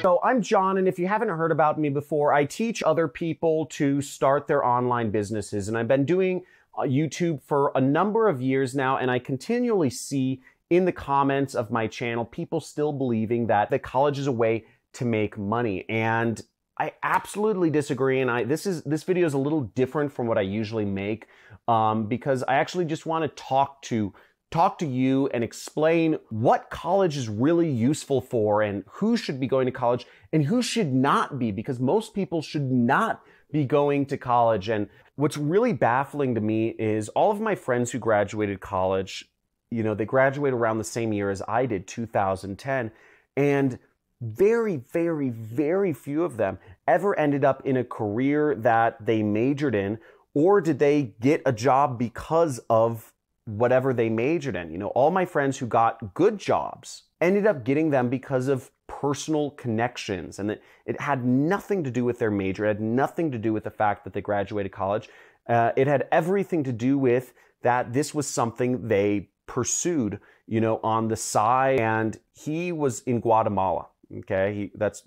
So I'm John, and if you haven't heard about me before, I teach other people to start their online businesses, and I've been doing YouTube for a number of years now, and I continually see in the comments of my channel people still believing that college is a way to make money, and I absolutely disagree. And this video is a little different from what I usually make because I actually just want to talk to you and explain what college is really useful for and who should be going to college and who should not be, because most people should not be going to college. And what's really baffling to me is all of my friends who graduated college, they graduated around the same year as I did, 2010, and very, very, very few of them ever ended up in a career that they majored in, or did they get a job because of whatever they majored in. All my friends who got good jobs ended up getting them because of personal connections, and it had nothing to do with their major. It had nothing to do with the fact that they graduated college. It had everything to do with that this was something they pursued, on the side. And he was in Guatemala. Okay, that's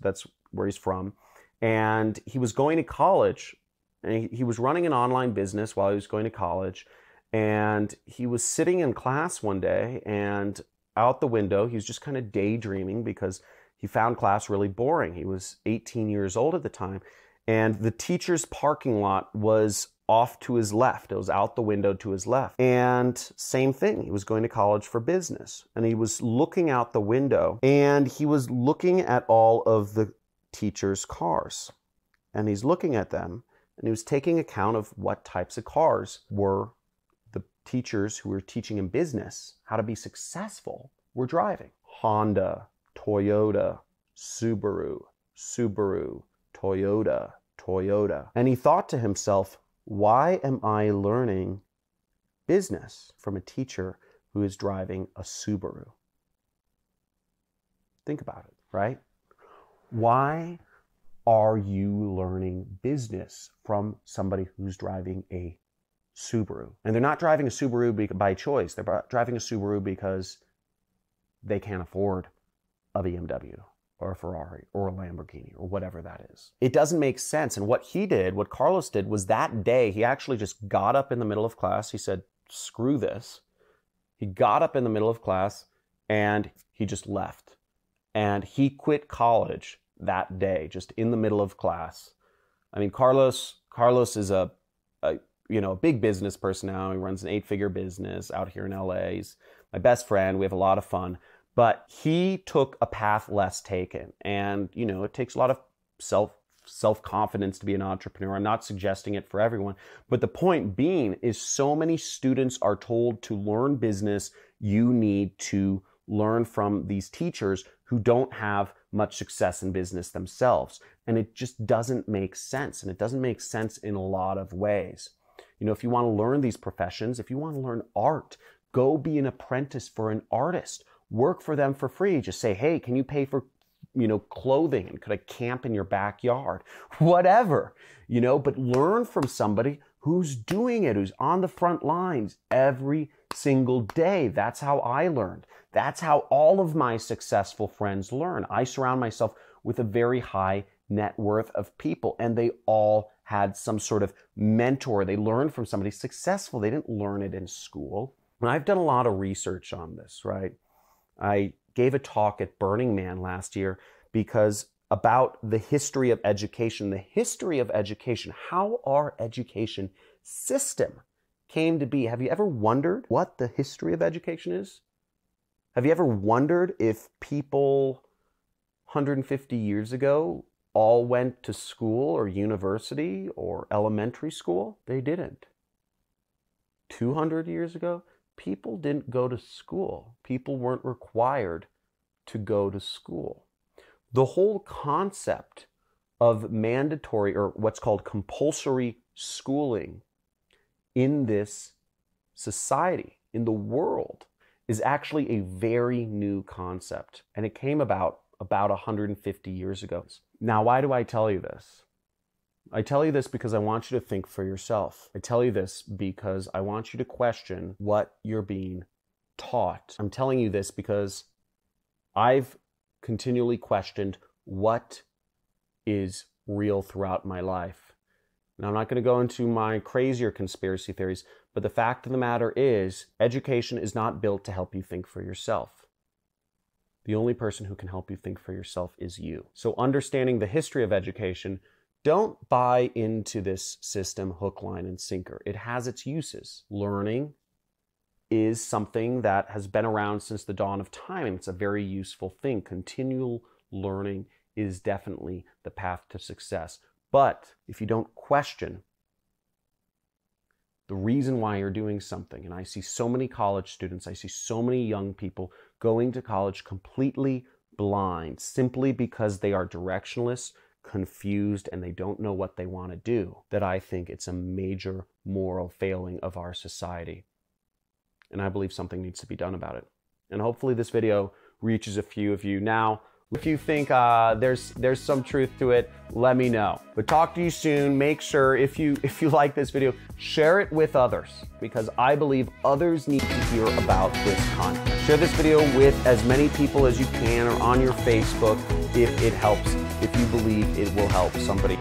where he's from, and he was going to college, and he was running an online business while he was going to college. And he was sitting in class one day, and out the window, he was just kind of daydreaming because he found class really boring. He was 18 years old at the time, and the teacher's parking lot was off to his left. It was out the window to his left. And same thing, he was going to college for business, and he was looking out the window, and he was looking at all of the teacher's cars, and he's looking at them, and he was taking account of what types of cars were the teachers who were teaching him business, how to be successful, were driving. Honda, Toyota, Subaru, Toyota, Toyota. And he thought to himself, why am I learning business from a teacher who is driving a Subaru? Think about it, right? Why are you learning business from somebody who's driving a Subaru? And they're not driving a Subaru by choice. They're driving a Subaru because they can't afford a BMW or a Ferrari or a Lamborghini or whatever that is. It doesn't make sense. And what Carlos did was that day, he actually just got up in the middle of class. He said, screw this. He got up in the middle of class and he just left. And he quit college that day, just in the middle of class. I mean, Carlos is a big business person now. He runs an 8-figure business out here in LA. He's my best friend. We have a lot of fun. But he took a path less taken. And, it takes a lot of self-confidence to be an entrepreneur. I'm not suggesting it for everyone. But the point being is so many students are told to learn business. You need to learn from these teachers who don't have much success in business themselves. And it just doesn't make sense. And it doesn't make sense in a lot of ways. If you want to learn these professions, if you want to learn art, go be an apprentice for an artist. Work for them for free. Just say, hey, can you pay for, clothing? And could I camp in your backyard? Whatever, but learn from somebody who's doing it, who's on the front lines every single day. That's how I learned. That's how all of my successful friends learn. I surround myself with a very high net worth of people, and they all had some sort of mentor. They learned from somebody successful. They didn't learn it in school. And I've done a lot of research on this, right? I gave a talk at Burning Man last year about the history of education. The history of education, how our education system came to be. Have you ever wondered what the history of education is? Have you ever wondered if people 150 years ago all went to school or university or elementary school? They didn't. 200 years ago, people didn't go to school. People weren't required to go to school. The whole concept of mandatory, or what's called compulsory schooling in this society, in the world, is actually a very new concept. And it came about 150 years ago. Now, why do I tell you this? I tell you this because I want you to think for yourself. I tell you this because I want you to question what you're being taught. I'm telling you this because I've continually questioned what is real throughout my life. Now, I'm not going to go into my crazier conspiracy theories, but the fact of the matter is, education is not built to help you think for yourself. The only person who can help you think for yourself is you. So understanding the history of education, don't buy into this system hook, line, and sinker. It has its uses. Learning is something that has been around since the dawn of time, and it's a very useful thing. Continual learning is definitely the path to success. But if you don't question the reason why you're doing something, and I see so many college students, I see so many young people going to college completely blind simply because they are directionless, confused, and they don't know what they want to do, that I think it's a major moral failing of our society. And I believe something needs to be done about it. And hopefully this video reaches a few of you. Now, if you think there's some truth to it, let me know. But talk to you soon. Make sure if you like this video, share it with others, because I believe others need to hear about this content. Share this video with as many people as you can, or on your Facebook if it helps, if you believe it will help somebody.